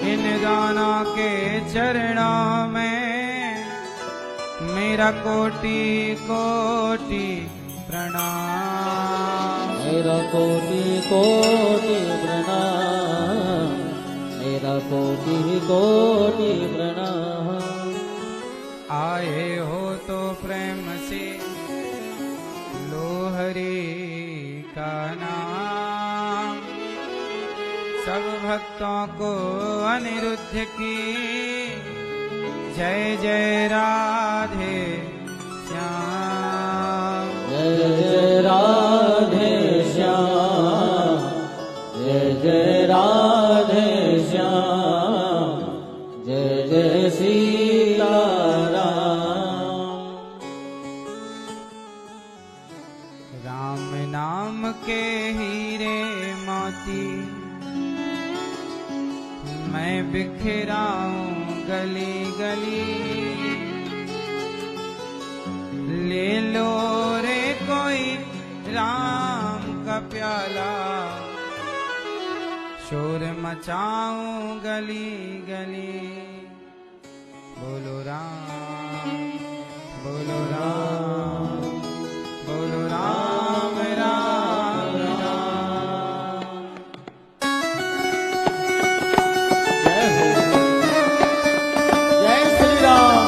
इन दोनों के चरणों में मेरा कोटि कोटि प्रणाम। मेरा कोटि कोटि प्रणाम, मेरा कोटि कोटि प्रणाम। आए हो तो प्रेम से लो हरि का नाम, सब भक्तों को अनिरुद्ध की जय जय राधे श्याम। जय जय राधे श्याम, जय जय राधे श्याम, जय जय सीताराम। राम नाम के हीरे मोती मैं बिखराऊं गली गली, ले लो रे कोई राम का प्याला, शोर मचाऊं गली गली। बोलो राम, बोलो राम, बोलो राम राम राम। जय हो, जय श्री राम।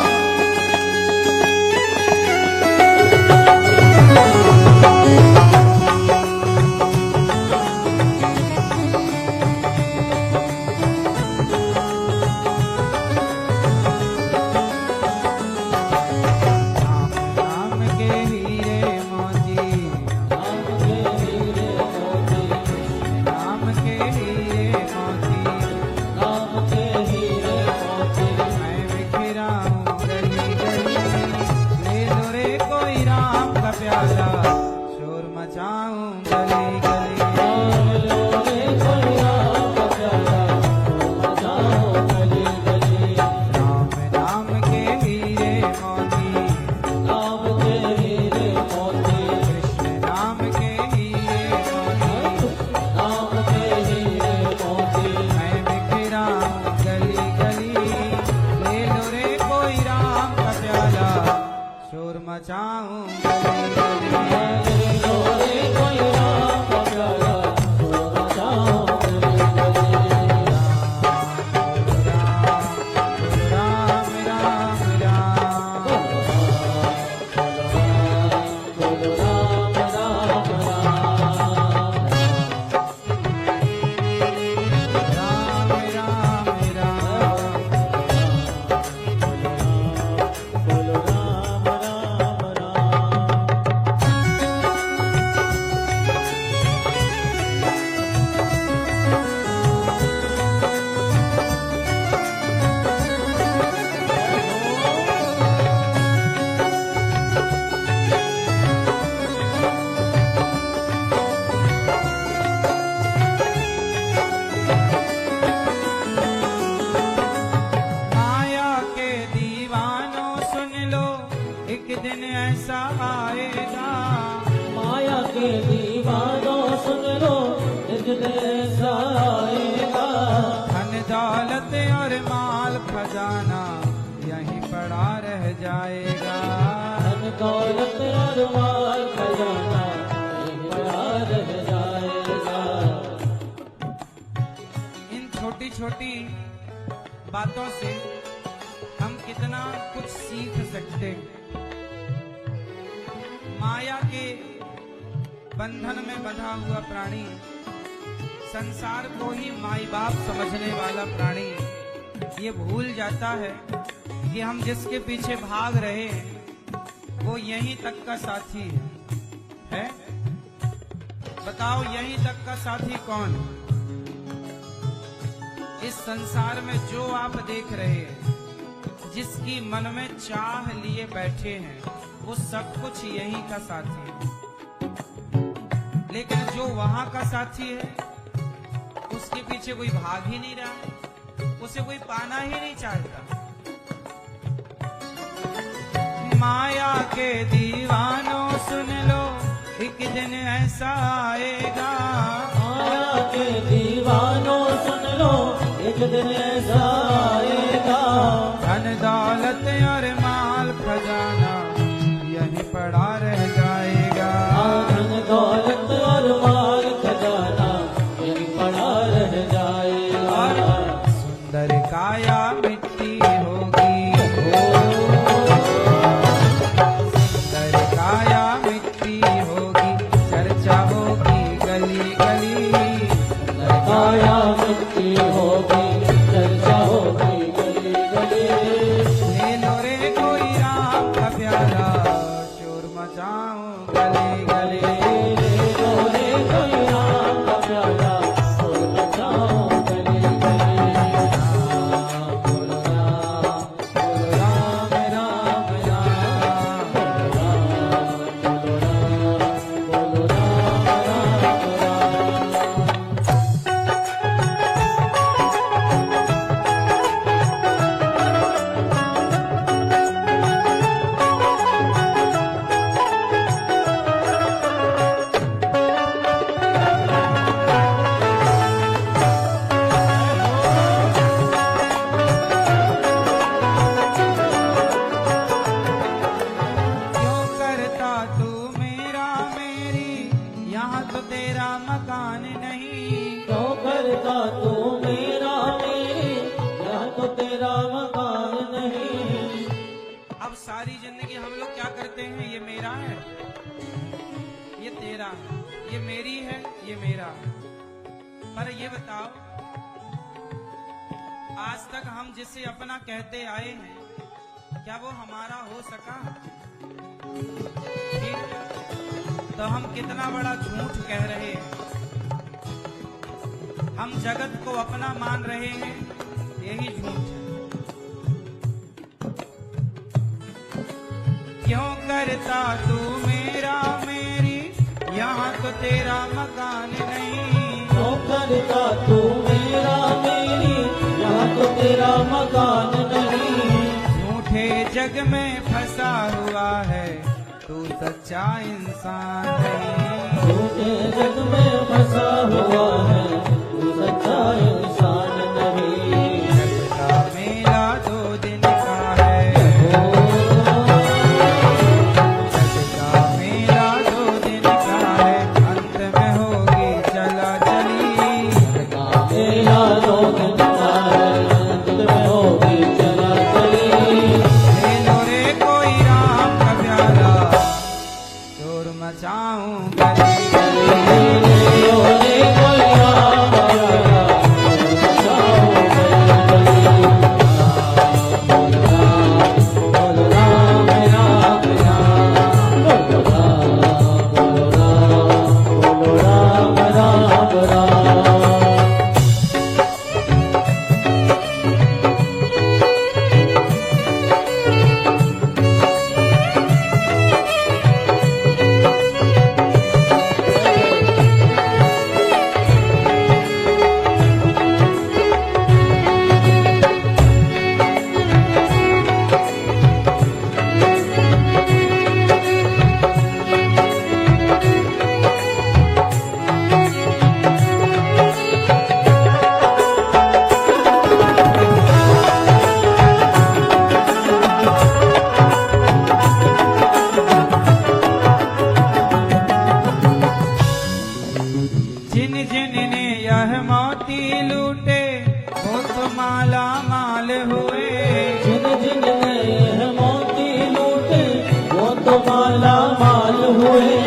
खजाना यहीं पड़ा रह जाएगा। धन दौलत और माल खजाना यहीं पड़ा रह जाएगा। इन छोटी छोटी बातों से हम कितना कुछ सीख सकते। माया के बंधन में बंधा हुआ प्राणी, संसार को ही माई बाप समझने वाला प्राणी ये भूल जाता है कि हम जिसके पीछे भाग रहे हैं वो यहीं तक का साथी है। बताओ यहीं तक का साथी कौन? इस संसार में जो आप देख रहे हैं, जिसकी मन में चाह लिए बैठे हैं, वो सब कुछ यहीं का साथी है। लेकिन जो वहां का साथी है उसके पीछे कोई भाग ही नहीं रहा, उसे कोई पाना ही नहीं चाहता। माया के दीवानों सुन लो, एक दिन ऐसा आएगा। माया के दीवानों सुन लो, एक एक दिन ऐसा आएगा, धन दौलत और माल खजाना यहीं पड़ा रह जाएगा। धन दौलत और माल खजाना यहीं पड़ा रह जाएगा। सुंदर काया मिट्टी होगी, सुंदर काया मिट्टी होगी, चर्चा होगी गली गली। काया मिट्टी होगी, चर्चा होगी गली गली। ले लो रे कोई राम का प्यारा, शोर मचाऊं गली गली। ले लो रे कोई राम का प्याला, शोर मचाऊं गली गली। बोलो राम, बोलो राम, राम राम। बोलो राम, बोलो राम, राम राम। क्यों करता तू मेरा मेरी, यहाँ तो तेरा मकान नहीं। क्यों करता तू मेरा मेरी, यहाँ तो तेरा मकान नहीं। अब सारी जिंदगी हम लोग क्या करते हैं, ये मेरा है, ये तेरा है, ये मेरी है, ये मेरा है। पर ये बताओ, आज तक हम जिसे अपना कहते आए हैं, क्या वो हमारा हो सका? ठीक, तो हम कितना बड़ा झूठ कह रहे हैं। हम जगत को अपना मान रहे हैं, यही झूठ है। क्यों करता तू मेरा मेरी, यहाँ तो तेरा मकान नहीं। क्यों करता तू मेरा मेरी, यहाँ तो तेरा मकान नहीं। झूठे जग में फंसा हुआ है, तू सच्चा इंसान नहीं। झूठे जग में फंसा हुआ है, तू सच्चा इंसान नहीं। जग का मेला 2 दिन का है, जग का मेला 2 दिन का है, अंत में होगी चला चली। मेरा 2 दिन का है, अंत में होगी चला चली। ले लो रे कोई राम का प्याला, शोर मचाऊं गली गली। ले लो रे कोई राम का प्याला, शोर मचाऊं गली गली। बोलो राम, बोलो राम, राम राम। बोलो राम, बोलो राम, बोलो राम, राम राम। जिन जिन ने यह मोती लूटे, वो तो माला माल हुए। जिन जिन ने यह मोती लूटे, वो तो माला माल हुए।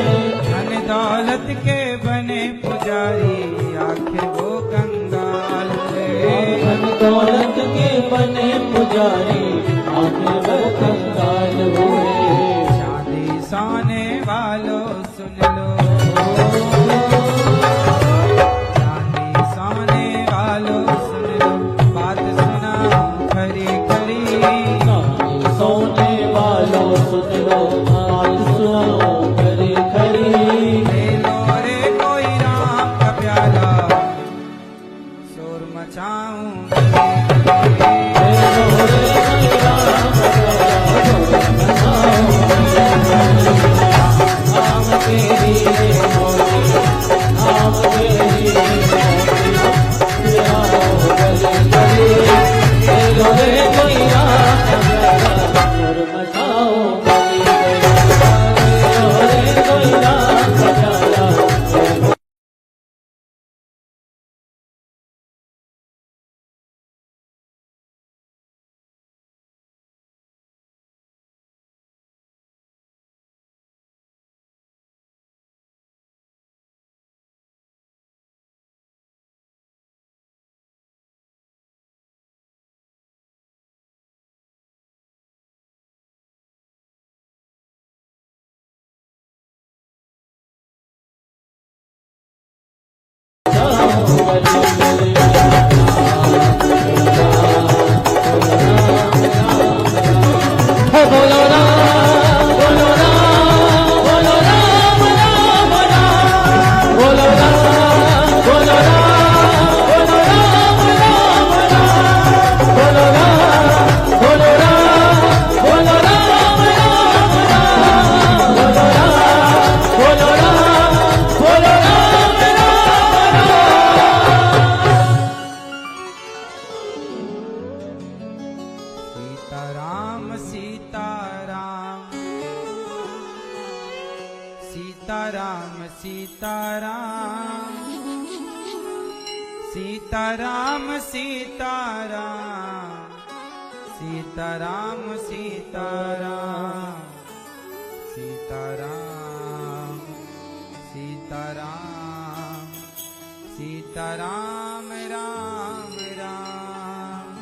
धन दौलत के बने पुजारी, आखिर वो कंगाल हुए। धन दौलत के बने पुजारी, आखिर वो कंगाल हुए। चांदी सोने वालों सुन लो, चांदी सोने वालों सुन लो, बात सुनाऊं खरी खरी। सोने वालों सुन लो, बात सुनाओ खरी खरी। ले लो रे कोई राम का प्याला, शोर मचाऊं गली गली। ले लो रे कोई राम का प्याला, शोर मचाओ गली गली। आम तेरी मोती, आम तेरी मोती, आओ गली गली। सीताराम सीताराम सीताराम सीताराम सीताराम सीताराम सीताराम सीताराम सीताराम राम राम।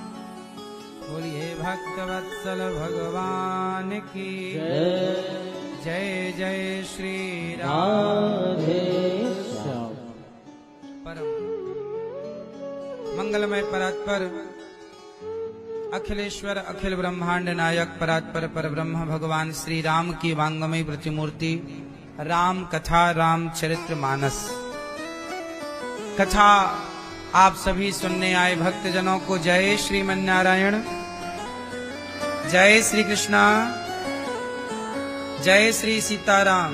बोलिए भक्तवत्सल भगवान की जय जय श्री राम। राधे श्याम। परम मंगलमय परात्पर अखिलेश्वर अखिल ब्रह्मांड नायक परात्पर पर ब्रह्म भगवान श्री राम की वांगमय प्रतिमूर्ति राम कथा राम चरित्र मानस कथा आप सभी सुनने आए भक्तजनों को जय श्रीमन नारायण, जय श्री कृष्णा, जय श्री सीताराम,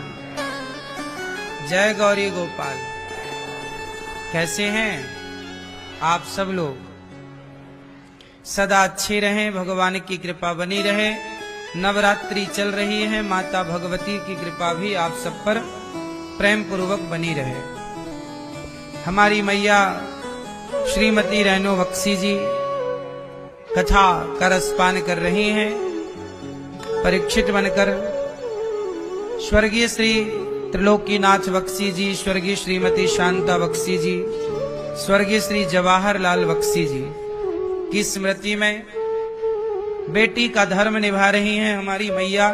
जय गौरी गोपाल। कैसे हैं आप सब लोग? सदा अच्छे रहें, भगवान की कृपा बनी रहे। नवरात्रि चल रही है, माता भगवती की कृपा भी आप सब पर प्रेम पूर्वक बनी रहे। हमारी मैया श्रीमती रेणु बख्शी जी कथा का रसपान कर रही हैं। परीक्षित बनकर स्वर्गीय श्री त्रिलोकीनाथ बख्शी जी, स्वर्गीय श्रीमती शांता बख्शी जी, स्वर्गीय श्री जवाहर लाल बख्शी जी की स्मृति में बेटी का धर्म निभा रही हैं हमारी मैया,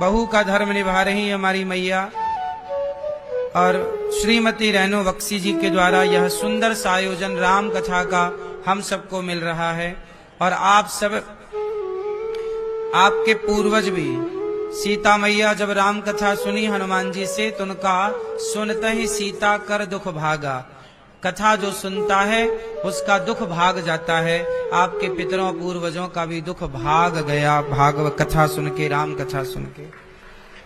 बहू का धर्म निभा रही है हमारी मैया। और श्रीमती रेणु बख्शी जी के द्वारा यह सुंदर सा आयोजन राम कथा का हम सबको मिल रहा है। और आप सब, आपके पूर्वज भी, सीता मैया जब राम कथा सुनी हनुमान जी से तो उनका सुनते ही सीता कर दुख भागा। कथा जो सुनता है उसका दुख भाग जाता है। आपके पितरों पूर्वजों का भी दुख भाग गया भागवत कथा सुन के, राम कथा सुन के।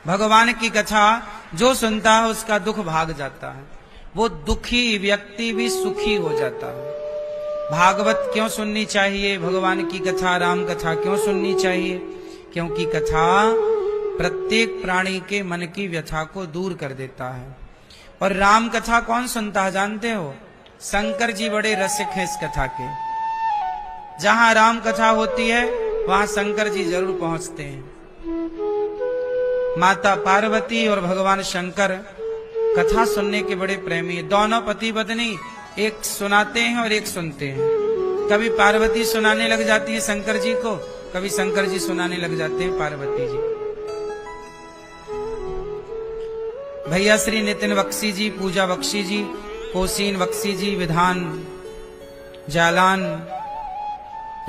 भगवान की कथा जो सुनता है उसका दुख भाग जाता है, वो दुखी व्यक्ति भी सुखी हो जाता है। भागवत क्यों सुननी चाहिए? भगवान की कथा, राम कथा क्यों सुननी चाहिए? क्योंकि कथा प्रत्येक प्राणी के मन की व्यथा को दूर कर देता है। और राम कथा कौन सुनता है जानते हो? शंकर जी बड़े रसिक हैं इस कथा के। जहां राम कथा होती है वहां शंकर जी जरूर पहुंचते हैं। माता पार्वती और भगवान शंकर कथा सुनने के बड़े प्रेमी हैं। दोनों पति पत्नी एक सुनाते हैं और एक सुनते हैं। कभी पार्वती सुनाने लग जाती है शंकर जी को, कभी शंकर जी सुनाने लग जाते हैं पार्वती जी। भैया श्री नितिन बख्शी जी, पूजा बख्शी जी, कोसीन बख्शी जी, विधान जालान,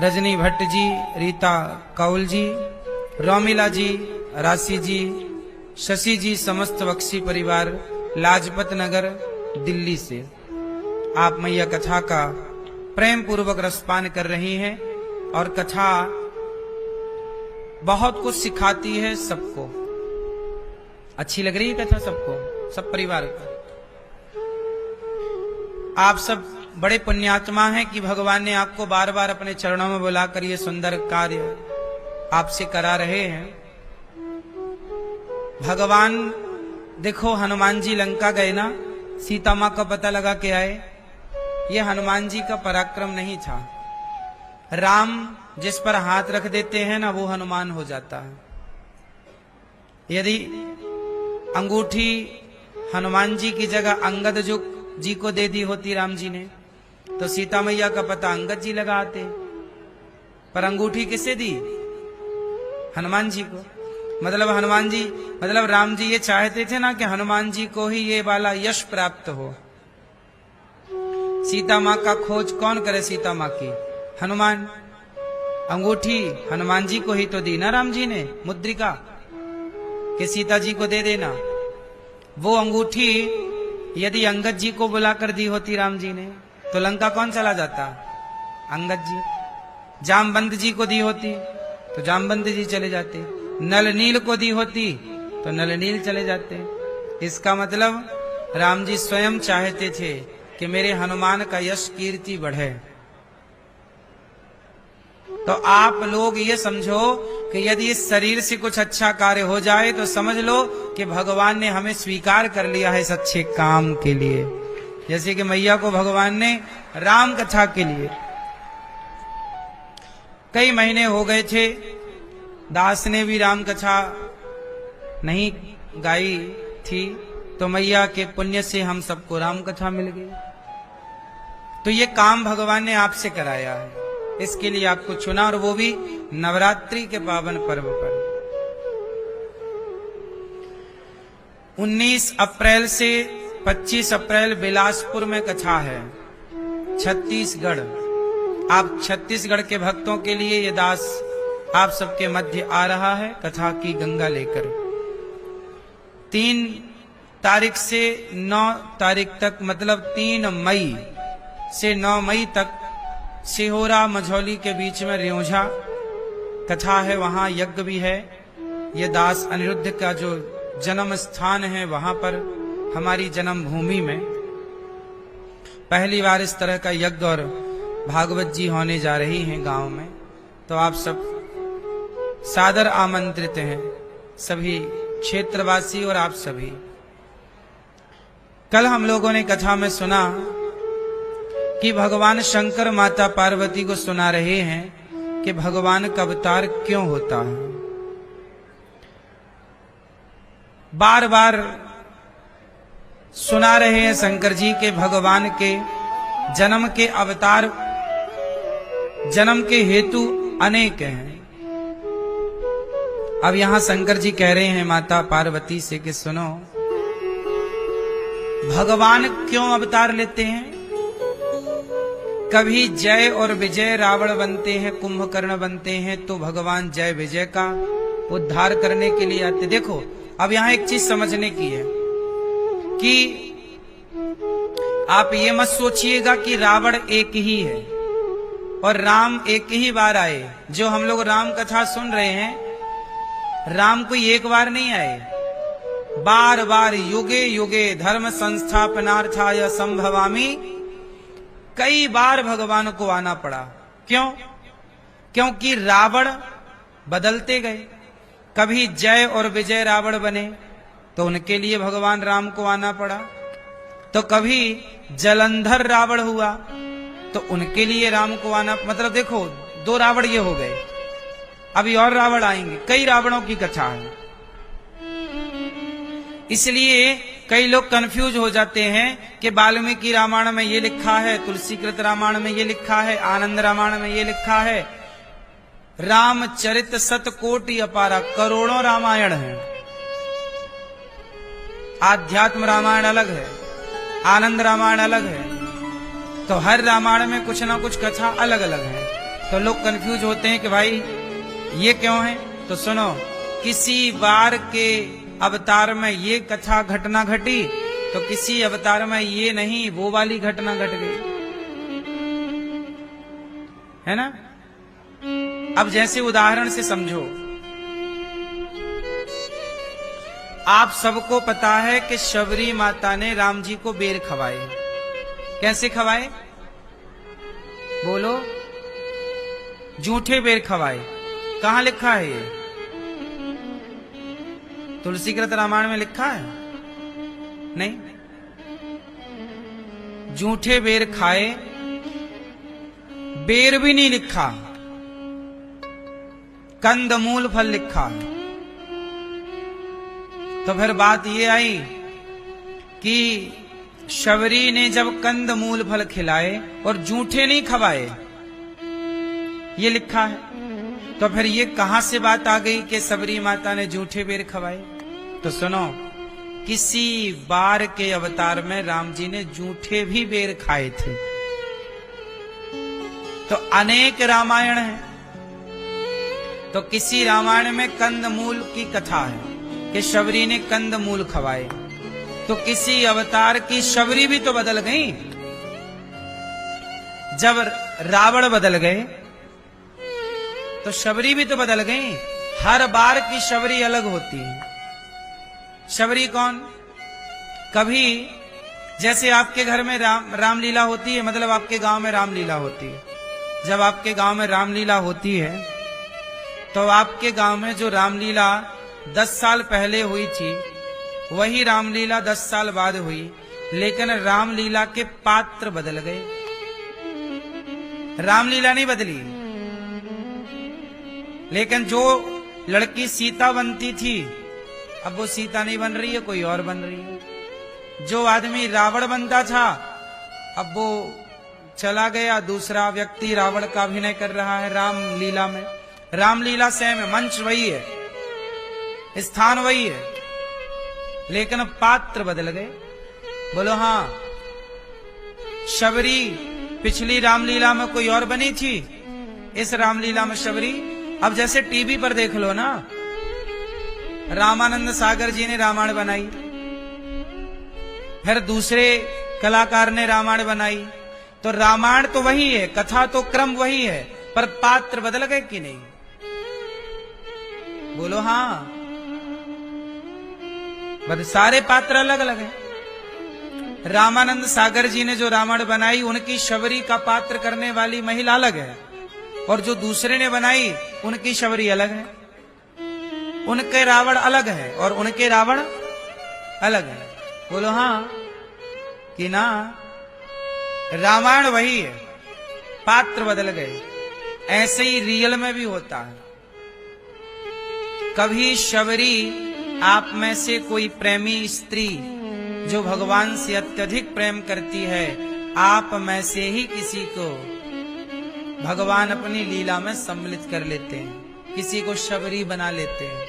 रजनी भट्ट जी, रीता कौल जी, रोमिला जी, राशि जी, शशि जी, समस्त बख्शी परिवार लाजपत नगर दिल्ली से आप मैया कथा का प्रेम पूर्वक रसपान कर रही हैं। और कथा बहुत कुछ सिखाती है सबको। अच्छी लग रही है कथा सबको, सब परिवार को? आप सब बड़े पुण्यात्मा हैं कि भगवान ने आपको बार बार अपने चरणों में बुलाकर ये सुंदर कार्य आपसे करा रहे हैं। भगवान देखो, हनुमान जी लंका गए ना, सीता मां का पता लगा के आए। ये हनुमान जी का पराक्रम नहीं था। राम जिस पर हाथ रख देते हैं ना, वो हनुमान हो जाता है। यदि अंगूठी हनुमान जी की जगह अंगद जी को दे दी होती राम जी ने, तो सीता मैया का पता अंगद जी लगाते। पर अंगूठी किसे दी? हनुमान जी को। मतलब राम जी ये चाहते थे ना कि हनुमान जी को ही ये वाला यश प्राप्त हो। सीता माँ का खोज कौन करे? सीता माँ की हनुमान। अंगूठी हनुमान जी को ही तो दी ना राम जी ने, मुद्रिका कि सीता जी को दे देना। वो अंगूठी यदि अंगद जी को बुलाकर दी होती राम जी ने, तो लंका कौन चला जाता? अंगद जी। जामवंत जी को दी होती तो जामवंत जी चले जाते। नल नील को दी होती तो नल नील चले जाते। इसका मतलब राम जी स्वयं चाहते थे कि मेरे हनुमान का यश कीर्ति बढ़े। तो आप लोग ये समझो कि यदि इस शरीर से कुछ अच्छा कार्य हो जाए तो समझ लो कि भगवान ने हमें स्वीकार कर लिया है इस अच्छे काम के लिए। जैसे कि मैया को भगवान ने राम कथा के लिए, कई महीने हो गए थे, दास ने भी राम कथा नहीं गाई थी, तो मैया के पुण्य से हम सबको राम कथा मिल गई। तो ये काम भगवान ने आपसे कराया है, इसके लिए आपको चुना, और वो भी नवरात्रि के पावन पर्व पर। 19 अप्रैल से 25 अप्रैल बिलासपुर में कथा है, छत्तीसगढ़। आप छत्तीसगढ़ के भक्तों के लिए ये दास आप सबके मध्य आ रहा है कथा की गंगा लेकर। 3 तारीख से 9 तारीख तक, मतलब 3 मई से 9 मई तक सिहोरा मझौली के बीच में रियोझा कथा है, वहां यज्ञ भी है। ये दास अनिरुद्ध का जो जन्म स्थान है, वहां पर हमारी जन्मभूमि में पहली बार इस तरह का यज्ञ और भागवत जी होने जा रही हैं गांव में। तो आप सब सादर आमंत्रित हैं, सभी क्षेत्रवासी और आप सभी। कल हम लोगों ने कथा में सुना कि भगवान शंकर माता पार्वती को सुना रहे हैं कि भगवान का अवतार क्यों होता है। बार बार सुना रहे हैं शंकर जी के भगवान के जन्म के अवतार, जन्म के हेतु अनेक हैं। अब यहां शंकर जी कह रहे हैं माता पार्वती से कि सुनो, भगवान क्यों अवतार लेते हैं। कभी जय और विजय रावण बनते हैं, कुंभकर्ण बनते हैं, तो भगवान जय विजय का उद्धार करने के लिए आते। देखो अब यहां एक चीज समझने की है कि आप ये मत सोचिएगा कि रावण एक ही है और राम एक ही बार आए। जो हम लोग राम कथा सुन रहे हैं, राम कोई एक बार नहीं आए, बार बार युगे युगे धर्म संस्थापनार्थाय संभवामि, कई बार भगवान को आना पड़ा। क्यों? क्योंकि रावण बदलते गए। कभी जय और विजय रावण बने तो उनके लिए भगवान राम को आना पड़ा, तो कभी जलंधर रावण हुआ तो उनके लिए राम को आना, मतलब देखो 2 रावण ये हो गए, अभी और रावण आएंगे, कई रावणों की कथा है। इसलिए कई लोग कंफ्यूज हो जाते हैं कि वाल्मीकि रामायण में ये लिखा है, तुलसीकृत रामायण में ये लिखा है, आनंद रामायण में ये लिखा है। रामचरित शतकोटि अपारा, करोड़ों रामायण है। आध्यात्म रामायण अलग है, आनंद रामायण अलग है, तो हर रामायण में कुछ ना कुछ कथा अलग अलग है। तो लोग कंफ्यूज होते हैं कि भाई ये क्यों है। तो सुनो, किसी बार के अवतार में ये कथा घटना घटी तो किसी अवतार में ये नहीं, वो वाली घटना घट गई, है ना। अब जैसे उदाहरण से समझो, आप सबको पता है कि शबरी माता ने राम जी को बेर खवाए। कैसे खवाए बोलो? जूठे बेर खवाए। कहां लिखा है ये? तुलसीकृत रामायण में लिखा है? नहीं। जूठे बेर खाए, बेर भी नहीं लिखा, कंदमूल फल लिखा है। तो फिर बात ये आई कि शबरी ने जब कंदमूल फल खिलाए और जूठे नहीं खवाए, ये लिखा है, तो फिर ये कहां से बात आ गई कि शबरी माता ने जूठे बेर खवाए? तो सुनो, किसी बार के अवतार में राम जी ने जूठे भी बेर खाए थे। तो अनेक रामायण है, तो किसी रामायण में कंदमूल की कथा है कि शबरी ने कंदमूल खवाए, तो किसी अवतार की शबरी भी तो बदल गई। जब रावण बदल गए तो शबरी भी तो बदल गई। हर बार की शबरी अलग होती है। शबरी कौन? कभी जैसे आपके घर में रामलीला होती है, मतलब आपके गांव में रामलीला होती है, जब आपके गांव में रामलीला होती है तो आपके गांव में जो रामलीला 10 साल पहले हुई थी वही रामलीला 10 साल बाद हुई, लेकिन रामलीला के पात्र बदल गए, रामलीला नहीं बदली। लेकिन जो लड़की सीता बनती थी अब वो सीता नहीं बन रही है, कोई और बन रही है। जो आदमी रावण बनता था अब वो चला गया, दूसरा व्यक्ति रावण का अभिनय कर रहा है रामलीला में। रामलीला सेम है, मंच वही है, स्थान वही है, लेकिन पात्र बदल गए। बोलो हाँ। शबरी पिछली रामलीला में कोई और बनी थी, इस रामलीला में शबरी। अब जैसे टीवी पर देख लो ना, रामानंद सागर जी ने रामायण बनाई, फिर दूसरे कलाकार ने रामायण बनाई, तो रामायण तो वही है, कथा तो क्रम वही है, पर पात्र बदल गए कि नहीं? बोलो हाँ। बस सारे पात्र अलग अलग हैं। रामानंद सागर जी ने जो रामायण बनाई उनकी शबरी का पात्र करने वाली महिला अलग है, और जो दूसरे ने बनाई उनकी शबरी अलग है। उनके रावण अलग है और उनके रावण अलग है। बोलो हाँ कि ना? रामायण वही है, पात्र बदल गए। ऐसे ही रियल में भी होता है। कभी शबरी आप में से कोई प्रेमी स्त्री जो भगवान से अत्यधिक प्रेम करती है, आप में से ही किसी को भगवान अपनी लीला में सम्मिलित कर लेते हैं, किसी को शबरी बना लेते हैं,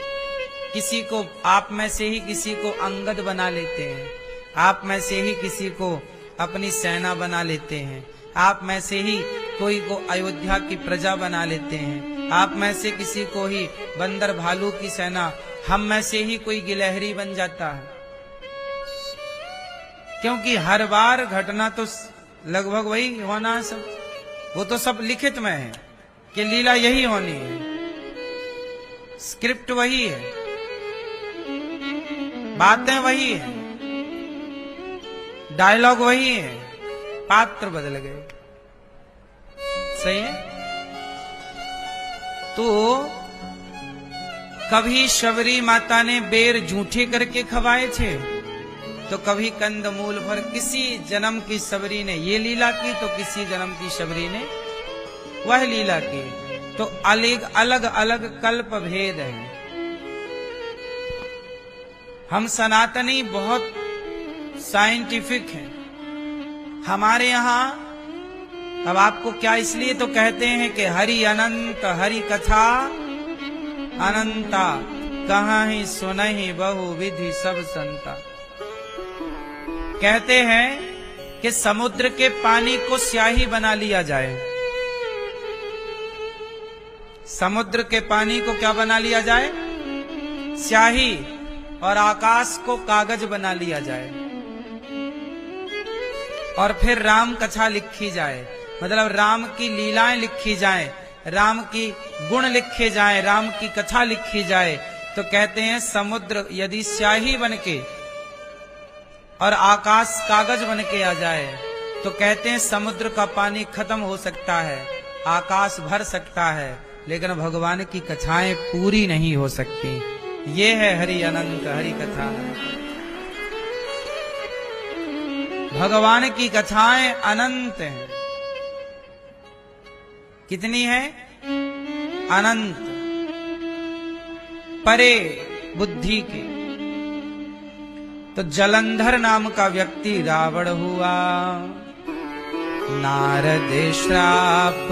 किसी को आप में से ही किसी को अंगद बना लेते हैं, आप में से ही किसी को अपनी सेना बना लेते हैं, आप में से ही कोई को अयोध्या की प्रजा बना लेते हैं, आप में से किसी को ही बंदर भालू की सेना, हम में से ही कोई गिलहरी बन जाता है। क्योंकि हर बार घटना तो लगभग वही होना है, सब वो तो सब लिखित में है कि लीला यही होनी है, स्क्रिप्ट वही है, बातें वही है, डायलॉग वही है, पात्र बदल गए। सही है। तो कभी शबरी माता ने बेर झूठे करके खवाए थे, तो कभी कंदमूल भर। किसी जन्म की शबरी ने ये लीला की तो किसी जन्म की शबरी ने वह लीला की, तो अलग अलग कल्प भेद है। हम सनातनी बहुत साइंटिफिक हैं। हमारे यहाँ अब आपको क्या इसलिए तो कहते हैं कि हरि अनंत, हरि कथा अनंता, कहाँ ही सुनहि बहु विधि सब संता। कहते हैं कि समुद्र के पानी को स्याही बना लिया जाए, समुद्र के पानी को क्या बना लिया जाए? स्याही। और आकाश को कागज बना लिया जाए, और फिर राम कथा लिखी जाए, मतलब राम की लीलाएं लिखी जाएं, राम की गुण लिखे जाएं, राम की कथा लिखी जाए। तो कहते हैं समुद्र यदि स्याही बनके और आकाश कागज बनके आ जाए, तो कहते हैं समुद्र का पानी खत्म हो सकता है, आकाश भर सकता है, लेकिन भगवान की कथाएं पूरी नहीं हो सकती। ये है हरि अनंत, हरि कथा। भगवान की कथाएं अनंत हैं। कितनी है? अनंत, परे बुद्धि के। तो जलंधर नाम का व्यक्ति रावण हुआ, नारद श्राप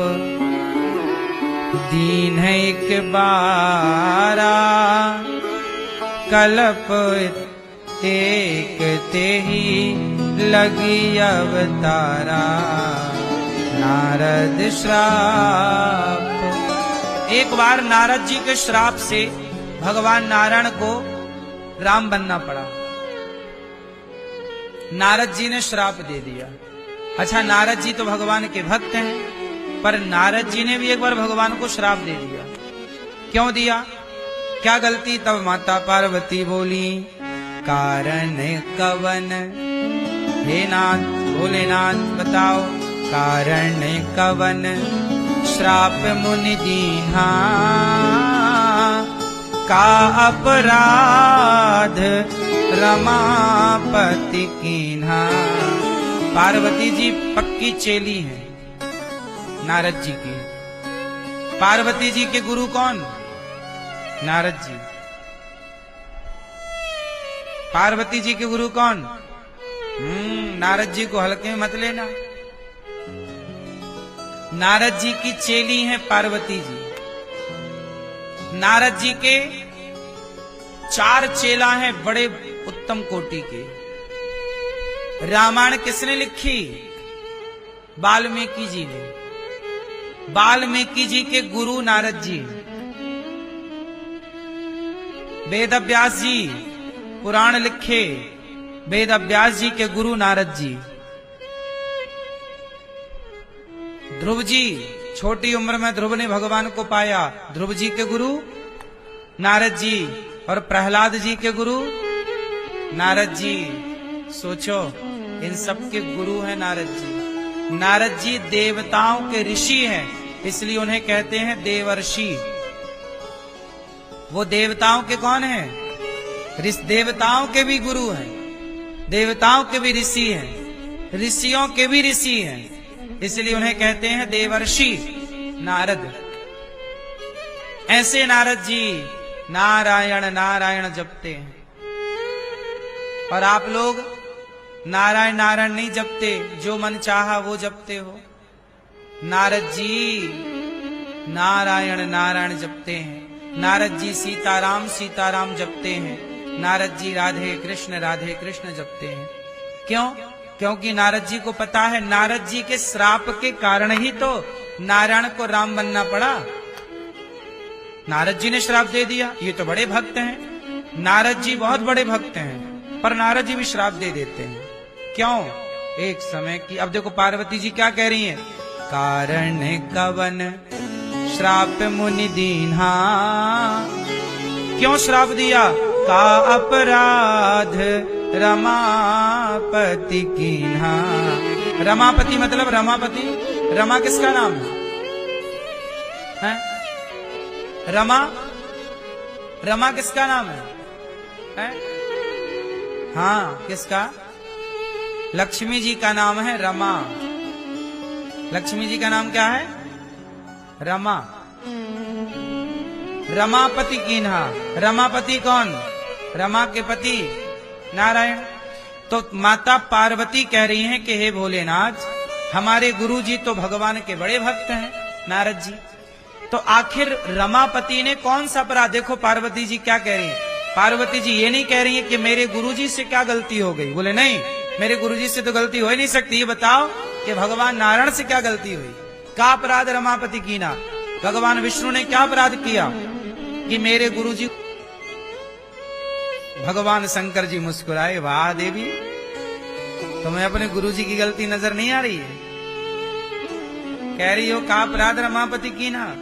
दीन है एक बारा, कल्प एक ते ही लगी अवतारा। नारद श्राप। एक बार नारद जी के श्राप से भगवान नारायण को राम बनना पड़ा। नारद जी ने श्राप दे दिया। अच्छा, नारद जी तो भगवान के भक्त हैं, पर नारद जी ने भी एक बार भगवान को श्राप दे दिया। क्यों दिया? क्या गलती? तब माता पार्वती बोली, कारण कवन? हे नाथ भोलेनाथ बताओ कारण कवन, श्राप मुनि दीन्हा, का अपराध रमापति कीन्हा। पार्वती जी पक्की चेली हैं नारद जी की। पार्वती जी के गुरु कौन? नारद जी। पार्वती जी के गुरु कौन? नारद जी को हल्के में मत लेना। नारद जी की चेली हैं पार्वती जी। नारद जी के 4 चेला हैं बड़े उत्तम कोटि के। रामायण किसने लिखी? वाल्मीकि जी ने। वाल्मीकि जी के गुरु नारद जी। वेद व्यास जी पुराण लिखे, वेद व्यास जी के गुरु नारद जी। ध्रुव जी, छोटी उम्र में ध्रुव ने भगवान को पाया, ध्रुव जी के गुरु नारद जी। और प्रहलाद जी के गुरु नारद जी। सोचो, इन सब के गुरु हैं नारद जी। नारद जी देवताओं के ऋषि हैं, इसलिए उन्हें कहते हैं देवर्षि। वो देवताओं के कौन हैं? देवताओं के भी गुरु हैं, देवताओं के भी ऋषि हैं, ऋषियों के भी ऋषि हैं, इसलिए उन्हें कहते हैं देवर्षि नारद। ऐसे नारद जी नारायण नारायण जपते हैं। और आप लोग नारायण नारायण नहीं जपते, जो मन चाहा वो जपते हो। नारद जी नारायण नारायण जपते हैं। नारद जी सीताराम सीताराम जपते हैं। नारद जी राधे कृष्ण जपते हैं। क्यों? क्योंकि नारद जी को पता है, नारद जी के श्राप के कारण ही तो नारायण को राम बनना पड़ा। नारद जी ने श्राप दे दिया। ये तो बड़े भक्त हैं, नारद जी बहुत बड़े भक्त हैं, पर नारद जी भी श्राप दे देते हैं। क्यों? एक समय की, अब देखो पार्वती जी क्या कह रही हैं? कारण कवन श्राप मुनि दीन्हा। क्यों श्राप दिया? का अपराध रमापति कीन्हा। रमापति मतलब रमापति, रमा किसका नाम है? रमा, रमा किसका नाम है? हाँ, किसका? लक्ष्मी जी का नाम है रमा। लक्ष्मी जी का नाम क्या है? रमा। रमापति कीन्हा। रमापति कौन? रमा के पति नारायण। तो माता पार्वती कह रही हैं कि हे भोलेनाथ, हमारे गुरु जी तो भगवान के बड़े भक्त हैं नारद जी, तो आखिर रमापति ने कौन सा अपराध? देखो पार्वती जी क्या कह रही हैं। पार्वती जी ये नहीं कह रही है कि मेरे गुरुजी से क्या गलती हो गई। बोले नहीं, मेरे गुरुजी से तो गलती हो ही नहीं सकती। ये बताओ कि भगवान नारायण से क्या गलती हुई? क्या अपराध रमापति कीना? भगवान विष्णु ने क्या अपराध किया कि मेरे गुरुजी? भगवान शंकर जी मुस्कुराए, वाह देवी, तुम्हें अपने गुरुजी की गलती नजर नहीं आ रही है? कह रही हो का अपराध रमापति कीना,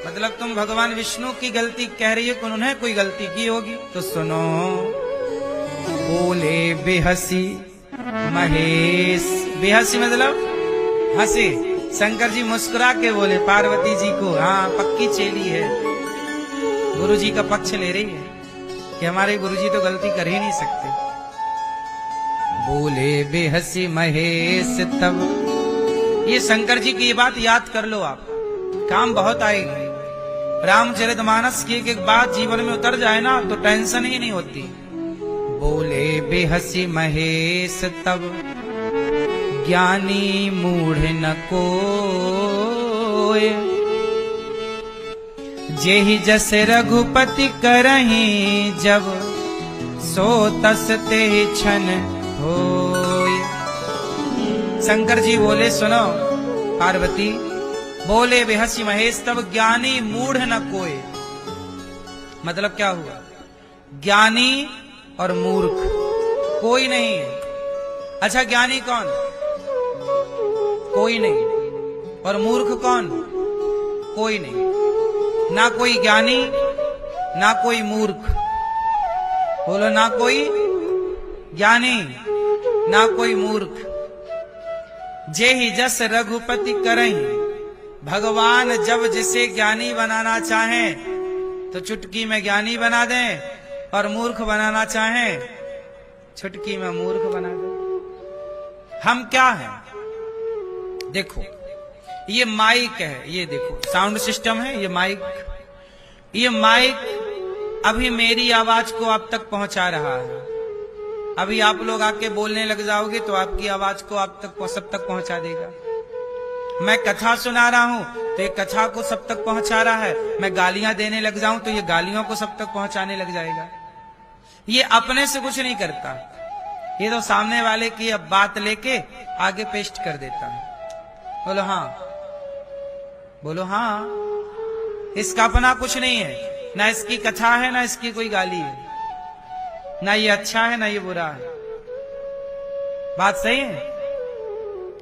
मतलब तुम भगवान विष्णु की गलती कह रही हो कि उन्होंने कोई गलती की होगी। तो सुनो, बोले बेहसी महेश। बेहसी मतलब हंसे। शंकर जी मुस्कुरा के बोले पार्वती जी को, हाँ पक्की चेली है, गुरु जी का पक्ष ले रही है कि हमारे गुरु जी तो गलती कर ही नहीं सकते। बोले बेहसी महेश तब। ये शंकर जी की ये बात याद कर लो, आप काम बहुत आएगी। रामचरितमानस की एक बात जीवन में उतर जाए ना तो टेंशन ही नहीं होती। बोले बेहसी महेश तब, ज्ञानी मूढ़ न कोय। जेहि जस रघुपति करहीं जब, सो तस तेहि छन होय। शंकर जी बोले सुनो पार्वती, बोले बेहसी महेश तब, ज्ञानी मूढ़ न कोय। मतलब क्या हुआ? ज्ञानी और मूर्ख कोई नहीं है। अच्छा ज्ञानी कौन? कोई नहीं। और मूर्ख कौन? कोई नहीं। ना कोई ज्ञानी ना कोई मूर्ख। बोलो ना कोई ज्ञानी ना कोई मूर्ख। जेहि जस रघुपति करहीं, भगवान जब जिसे ज्ञानी बनाना चाहें तो चुटकी में ज्ञानी बना दें, और मूर्ख बनाना चाहें चुटकी में मूर्ख बना दें। हम क्या हैं? देखो, ये माइक है, ये देखो साउंड सिस्टम है, ये माइक अभी मेरी आवाज को आप तक पहुंचा रहा है। अभी आप लोग आके बोलने लग जाओगे तो आपकी आवाज को आप तक सब तक पहुंचा देगा। मैं कथा सुना रहा हूं तो ये कथा को सब तक पहुंचा रहा है। मैं गालियां देने लग जाऊं तो ये गालियों को सब तक पहुंचाने लग जाएगा। ये अपने से कुछ नहीं करता, ये तो सामने वाले की अब बात लेके आगे पेस्ट कर देता है। बोलो हाँ, बोलो हाँ। इसका अपना कुछ नहीं है, ना इसकी कथा है, ना इसकी कोई गाली है, ना ये अच्छा है, ना ये बुरा है। बात सही है?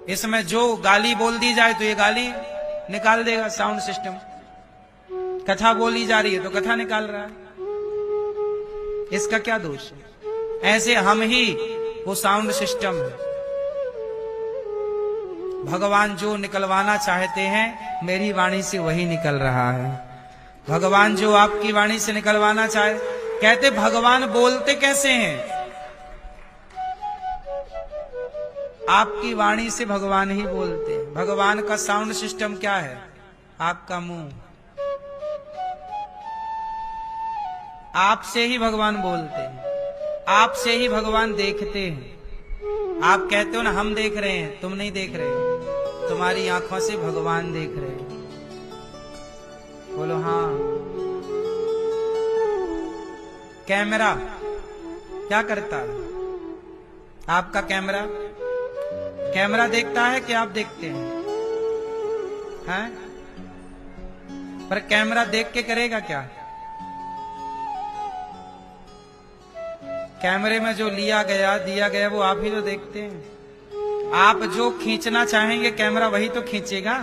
इसमें जो गाली बोल दी जाए तो ये गाली निकाल देगा साउंड सिस्टम। कथा बोली जा रही है तो कथा निकाल रहा है, इसका क्या दोष है? ऐसे हम ही वो साउंड सिस्टम है। भगवान जो निकलवाना चाहते हैं मेरी वाणी से वही निकल रहा है। भगवान जो आपकी वाणी से निकलवाना चाहे, कहते भगवान बोलते कैसे हैं? आपकी वाणी से भगवान ही बोलते हैं। भगवान का साउंड सिस्टम क्या है? आपका मुंह। आपसे ही भगवान बोलते हैं, आपसे ही भगवान देखते हैं। आप कहते हो ना हम देख रहे हैं, तुम नहीं देख रहे, तुम्हारी आंखों से भगवान देख रहे हैं। बोलो हाँ। कैमरा क्या करता है? आपका कैमरा देखता है कि आप देखते हैं? पर कैमरा देख के करेगा क्या? कैमरे में जो लिया गया वो आप ही तो देखते हैं। आप जो खींचना चाहेंगे कैमरा वही तो खींचेगा।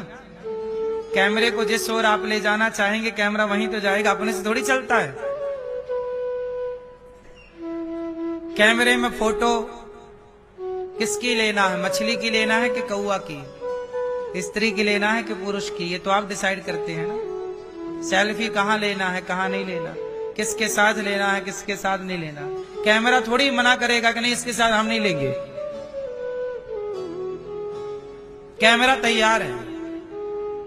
कैमरे को जिस ओर आप ले जाना चाहेंगे कैमरा वहीं तो जाएगा, अपने से थोड़ी चलता है। कैमरे में फोटो किसकी लेना है? मछली की लेना है कि कौआ की? स्त्री की लेना है कि पुरुष की? ये तो आप डिसाइड करते हैं ना। सेल्फी कहाँ लेना है, कहाँ नहीं लेना, किसके साथ लेना है, किसके साथ नहीं लेना। कैमरा थोड़ी मना करेगा कि नहीं इसके साथ हम नहीं लेंगे। कैमरा तैयार है,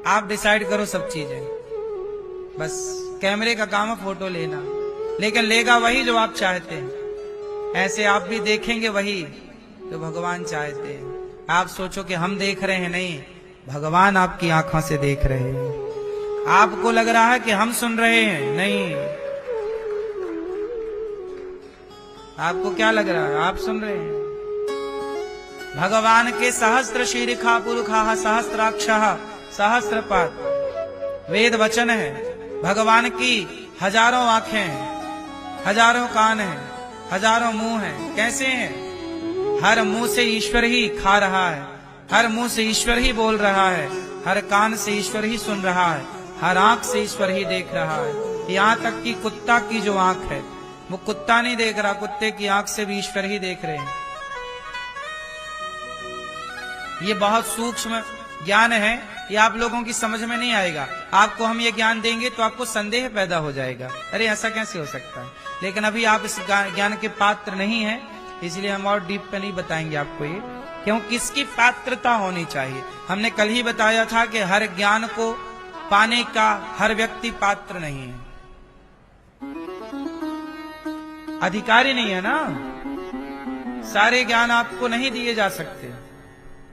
आप डिसाइड करो सब चीजें। बस कैमरे का काम है फोटो लेना, लेकिन लेगा वही जो आप चाहते हैं। ऐसे आप भी देखेंगे वही जो भगवान चाहते हैं। आप सोचो कि हम देख रहे हैं, नहीं, भगवान आपकी आंखों से देख रहे हैं। आपको लग रहा है कि हम सुन रहे हैं, नहीं, आपको क्या लग रहा है? आप सुन रहे हैं। भगवान के सहस्त्र शीर्षा पुरुषा सहस्त्राक्षः सहस्त्रपाद वेद वचन है। भगवान की हजारों आंखें हैं, हजारों कान हैं, हजारों मुंह हैं। कैसे हैं? हर मुंह से ईश्वर ही खा रहा है, हर मुंह से ईश्वर ही बोल रहा है, हर कान से ईश्वर ही सुन रहा है, हर आंख से ईश्वर ही देख रहा है। यहाँ तक कि कुत्ता की जो आंख है वो कुत्ता नहीं देख रहा, कुत्ते की आंख से भी ईश्वर ही देख रहे हैं। ये बहुत सूक्ष्म ज्ञान है, ये आप लोगों की समझ में नहीं आएगा। आपको हम ये ज्ञान देंगे तो आपको संदेह पैदा हो जाएगा, अरे ऐसा कैसे हो सकता है। लेकिन अभी आप इस ज्ञान के पात्र नहीं हैं, इसलिए हम और डीप पे नहीं बताएंगे आपको ये, क्यों किसकी पात्रता होनी चाहिए। हमने कल ही बताया था कि हर ज्ञान को पाने का हर व्यक्ति पात्र नहीं है, अधिकारी नहीं है ना। सारे ज्ञान आपको नहीं दिए जा सकते,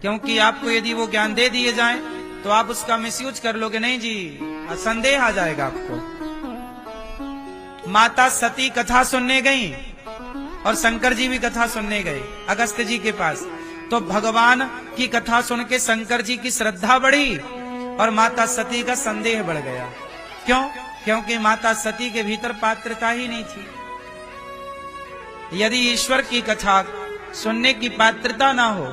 क्योंकि आपको यदि वो ज्ञान दे दिए जाएं तो आप उसका मिसयूज कर लोगे। नहीं जी, संदेह आ जाएगा आपको। माता सती कथा सुनने गई और शंकर जी भी कथा सुनने गए अगस्त जी के पास। तो भगवान की कथा सुन के शंकर जी की श्रद्धा बढ़ी और माता सती का संदेह बढ़ गया। क्यों? क्योंकि माता सती के भीतर पात्रता ही नहीं थी। यदि ईश्वर की कथा सुनने की पात्रता ना हो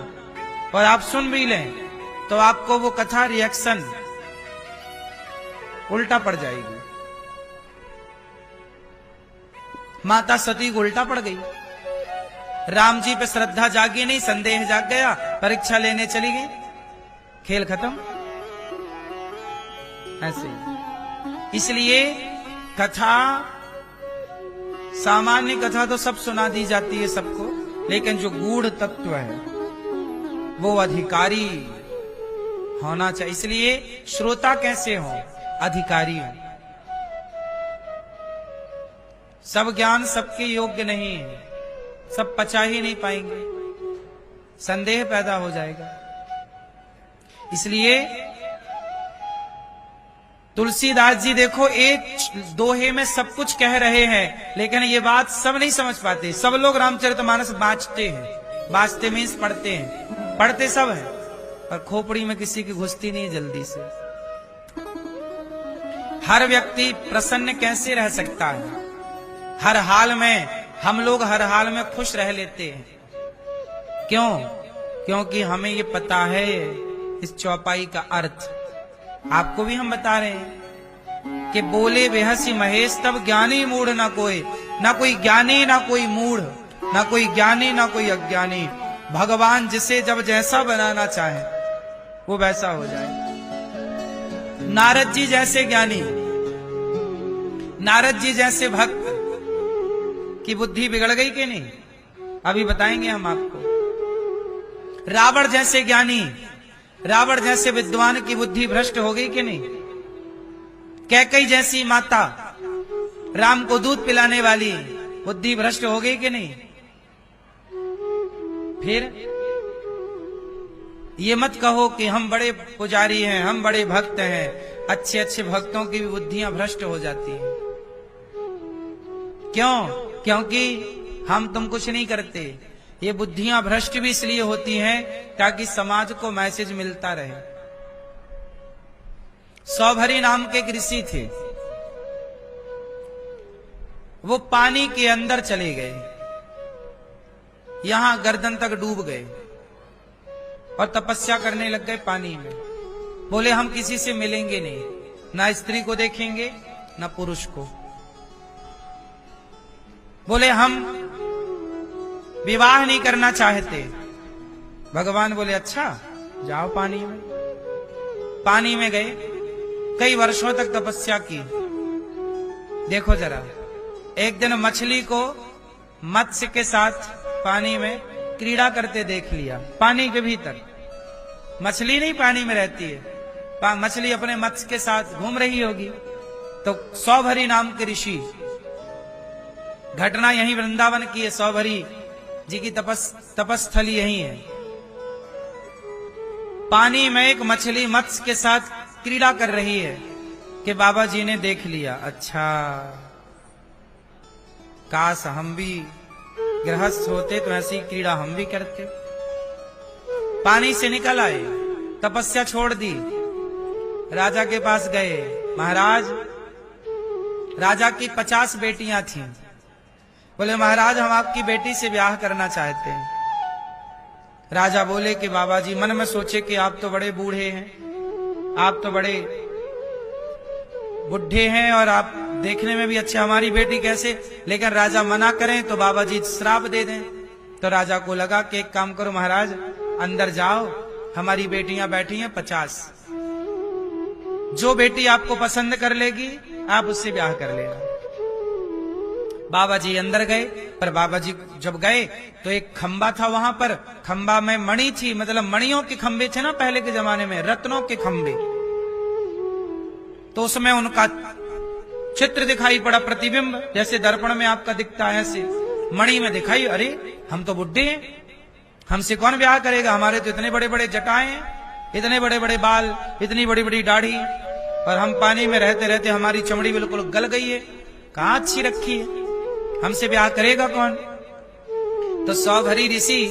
और आप सुन भी लें तो आपको वो कथा रिएक्शन उल्टा पड़ जाएगी। माता सती को उल्टा पड़ गई। राम जी पे श्रद्धा जागी नहीं, संदेह जाग गया, परीक्षा लेने चली गई, खेल खत्म। ऐसे ही। इसलिए कथा, सामान्य कथा तो सब सुना दी जाती है सबको, लेकिन जो गूढ़ तत्व है वो अधिकारी होना चाहिए। इसलिए श्रोता कैसे हो? अधिकारी हो। सब ज्ञान सबके योग्य नहीं है, सब पचा ही नहीं पाएंगे, संदेह पैदा हो जाएगा। इसलिए तुलसीदास जी देखो एक दोहे में सब कुछ कह रहे हैं, लेकिन ये बात सब नहीं समझ पाते। सब लोग रामचरितमानस बाँचते हैं, बाँचते मीन्स पढ़ते हैं, पढ़ते सब है, पर खोपड़ी में किसी की घुसती नहीं जल्दी से। हर व्यक्ति प्रसन्न कैसे रह सकता है? हर हाल में, हम लोग हर हाल में खुश रह लेते हैं। क्यों? क्योंकि हमें ये पता है इस चौपाई का अर्थ। आपको भी हम बता रहे हैं कि बोले बेहसी महेश तब ज्ञानी मूढ़ ना कोई, ना कोई ज्ञानी ना कोई मूढ़, ना कोई ज्ञानी ना कोई अज्ञानी। भगवान जिसे जब जैसा बनाना चाहे वो वैसा हो जाए। नारद जी जैसे ज्ञानी, नारद जी जैसे भक्त की बुद्धि बिगड़ गई कि नहीं? अभी बताएंगे हम आपको। रावण जैसे ज्ञानी, रावण जैसे विद्वान की बुद्धि भ्रष्ट हो गई कि नहीं? कैकई जैसी माता, राम को दूध पिलाने वाली, बुद्धि भ्रष्ट हो गई कि नहीं? फिर ये मत कहो कि हम बड़े पुजारी हैं, हम बड़े भक्त हैं। अच्छे अच्छे भक्तों की भी बुद्धियां भ्रष्ट हो जाती हैं। क्यों? क्योंकि हम तुम कुछ नहीं करते। ये बुद्धियां भ्रष्ट भी इसलिए होती हैं ताकि समाज को मैसेज मिलता रहे। सौभरी नाम के एक ऋषि थे, वो पानी के अंदर चले गए, यहां गर्दन तक डूब गए और तपस्या करने लग गए पानी में। बोले हम किसी से मिलेंगे नहीं, ना स्त्री को देखेंगे ना पुरुष को। बोले हम विवाह नहीं करना चाहते। भगवान बोले अच्छा जाओ पानी में। पानी में गए, कई वर्षों तक तपस्या की। देखो जरा, एक दिन मछली को मत्स्य के साथ पानी में क्रीड़ा करते देख लिया। पानी के भीतर मछली नहीं पानी में रहती है, मछली अपने मत्स्य के साथ घूम रही होगी। तो सौभरी नाम के ऋषि, घटना यही वृंदावन की है, सौभरी जी की तपस्थली यही है। पानी में एक मछली मत्स्य के साथ क्रीड़ा कर रही है कि बाबा जी ने देख लिया। अच्छा, काश हम भी गृहस्थ होते तो ऐसी क्रीड़ा हम भी करते। पानी से निकल आए, तपस्या छोड़ दी, राजा के पास गए। महाराज, राजा की 50 बेटियां थीं। बोले महाराज हम आपकी बेटी से ब्याह करना चाहते हैं। राजा बोले कि बाबा जी मन में सोचे कि आप तो बड़े बूढ़े हैं, आप तो बड़े बुढ़े हैं और आप देखने में भी अच्छे, हमारी बेटी कैसे? लेकिन राजा मना करें तो बाबा जी श्राप दे दें। तो राजा को लगा कि एक काम करो महाराज, अंदर जाओ, हमारी बेटियां बैठी हैं 50, जो बेटी आपको पसंद कर लेगी आप उससे ब्याह कर लेना। बाबा जी अंदर गए, पर बाबा जी जब गए तो एक खंबा था वहां पर, खंबा में मणि थी, मतलब मणियों के खंबे थे ना पहले के जमाने में, रत्नों के खंबे। तो उसमें उनका चित्र दिखाई पड़ा, प्रतिबिंब, जैसे दर्पण में आपका दिखता है ऐसे मणि में दिखाई। अरे हम तो बुढ़े हैं, हमसे कौन ब्याह करेगा? हमारे तो इतने बड़े बड़े जटाएं हैं, इतने बड़े बड़े बाल, इतनी बड़ी बड़ी दाढ़ी, और हम पानी में रहते रहते हमारी चमड़ी बिल्कुल गल गई है, कहां अच्छी रखी है, हमसे ब्याह करेगा कौन? तो सौभरी ऋषि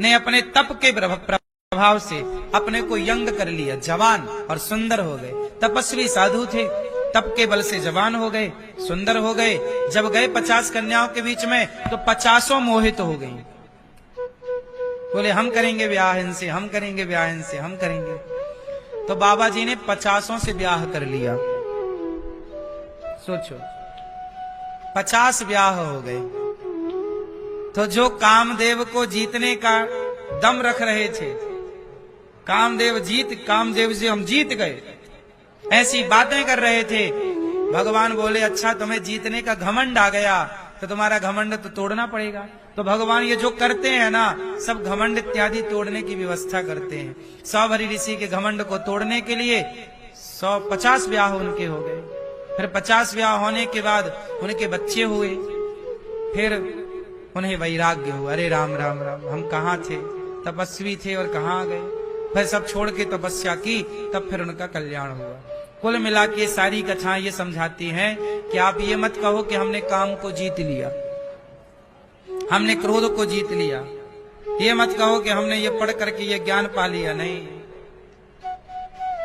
ने अपने तप के प्रभाव से अपने को यंग कर लिया, जवान और सुंदर हो गए। तपस्वी साधु थे, तप के बल से जवान हो गए, सुंदर हो गए। जब गए 50 कन्याओं के बीच में तो 50 मोहित हो गई। बोले हम करेंगे ब्याह इनसे, हम करेंगे ब्याह इनसे, हम करेंगे। तो बाबा जी ने 50 से ब्याह कर लिया। सोचो 50 ब्याह हो गए। तो जो कामदेव को जीतने का दम रख रहे थे, कामदेव से हम जीत गए, ऐसी बातें कर रहे थे। भगवान बोले अच्छा तुम्हें जीतने का घमंड आ गया तो तुम्हारा घमंड तो तोड़ना पड़ेगा। तो भगवान ये जो करते हैं ना, सब घमंड इत्यादि तोड़ने की व्यवस्था करते हैं। 100 भरी ऋषि के घमंड को तोड़ने के लिए 150 ब्याह उनके हो गए। फिर 50 ब्याह होने के बाद उनके बच्चे हुए। फिर उन्हें वैराग्य हुआ, अरे राम राम राम, हम कहाँ थे, तपस्वी थे और कहाँ गए। फिर सब छोड़ के तपस्या की, तब फिर उनका कल्याण हुआ। कुल मिला के सारी कथाएं ये समझाती हैं कि आप ये मत कहो कि हमने काम को जीत लिया, हमने क्रोध को जीत लिया। ये मत कहो कि हमने ये पढ़ करके ये ज्ञान पा लिया। नहीं,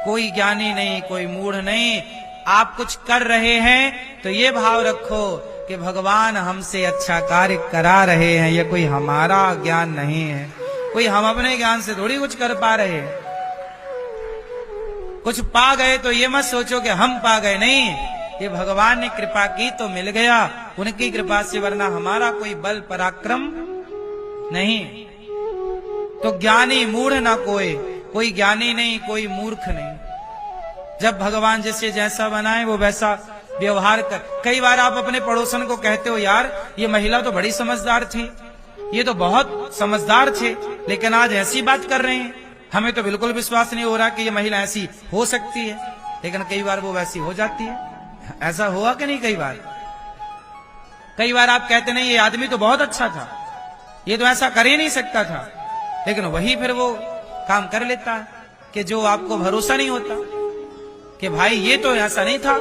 कोई ज्ञानी नहीं, कोई मूढ़ नहीं। आप कुछ कर रहे हैं तो ये भाव रखो कि भगवान हमसे अच्छा कार्य करा रहे हैं। ये कोई हमारा ज्ञान नहीं है, कोई हम अपने ज्ञान से थोड़ी कुछ कर पा रहे हैं। कुछ पा गए तो ये मत सोचो कि हम पा गए, नहीं, ये भगवान ने कृपा की तो मिल गया, उनकी कृपा से, वरना हमारा कोई बल पराक्रम नहीं। तो ज्ञानी मूढ़ ना कोई ज्ञानी नहीं, कोई मूर्ख नहीं। जब भगवान जिसे जैसा बनाए वो वैसा व्यवहार कर। कई बार आप अपने पड़ोसन को कहते हो यार ये महिला तो बड़ी समझदार थी, ये तो बहुत समझदार थे, लेकिन आज ऐसी बात कर रहे हैं, हमें तो बिल्कुल विश्वास नहीं हो रहा कि ये महिला ऐसी हो सकती है। लेकिन कई बार वो वैसी हो जाती है। ऐसा हुआ कि नहीं? कई बार आप कहते नहीं ये आदमी तो बहुत अच्छा था, ये तो ऐसा कर ही नहीं सकता था, लेकिन वही फिर वो काम कर लेता है कि जो आपको भरोसा नहीं होता कि भाई ये तो ऐसा नहीं था,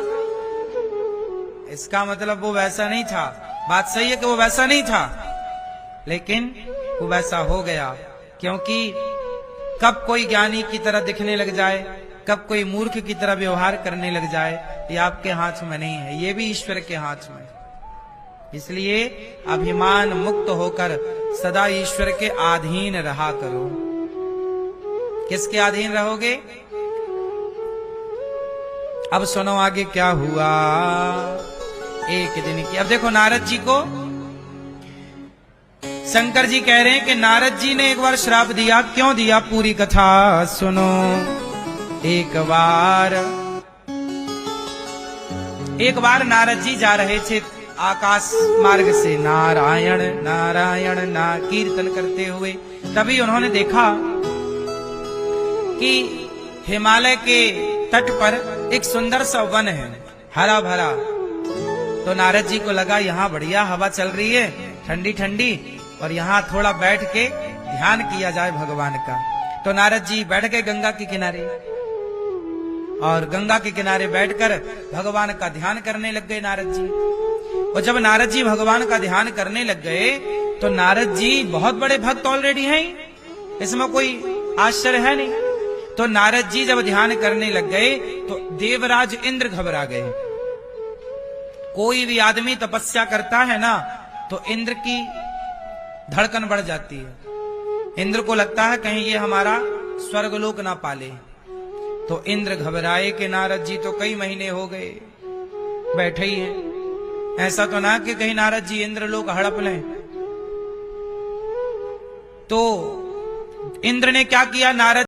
इसका मतलब वो वैसा नहीं था। बात सही है कि वो वैसा नहीं था, लेकिन वो वैसा हो गया। क्योंकि कब कोई ज्ञानी की तरह दिखने लग जाए, कब कोई मूर्ख की तरह व्यवहार करने लग जाए, ये आपके हाथ में नहीं है, ये भी ईश्वर के हाथ में। इसलिए अभिमान मुक्त होकर सदा ईश्वर के अधीन रहा करो। किसके अधीन रहोगे? अब सुनो आगे क्या हुआ। एक दिन की, अब देखो नारद जी को शंकर जी कह रहे हैं कि नारद जी ने एक बार श्राप दिया। क्यों दिया? पूरी कथा सुनो। एक बार नारद जी जा रहे थे आकाश मार्ग से, नारायण नारायण ना कीर्तन करते हुए। तभी उन्होंने देखा कि हिमालय के तट पर एक सुंदर सा वन है, हरा भरा। तो नारद जी को लगा यहाँ बढ़िया हवा चल रही है, ठंडी ठंडी, और यहाँ थोड़ा बैठ के ध्यान किया जाए भगवान का। तो नारद जी बैठ गए गंगा के किनारे, और गंगा के किनारे बैठकर भगवान का ध्यान करने लग गए नारद जी। और जब नारद जी भगवान का ध्यान करने लग गए तो नारद जी बहुत बड़े भक्त ऑलरेडी हैं, इसमें कोई आश्चर्य है नहीं। तो नारद जी जब ध्यान करने लग गए तो देवराज इंद्र घबरा गए। कोई भी आदमी तपस्या करता है ना तो इंद्र की धड़कन बढ़ जाती है। इंद्र को लगता है कहीं ये हमारा स्वर्गलोक ना पाले। तो इंद्र घबराए कि नारद जी तो कई महीने हो गए बैठे ही हैं, ऐसा तो ना कि कहीं नारद जी इंद्र लोक हड़प लें। तो इंद्र ने क्या किया, नारद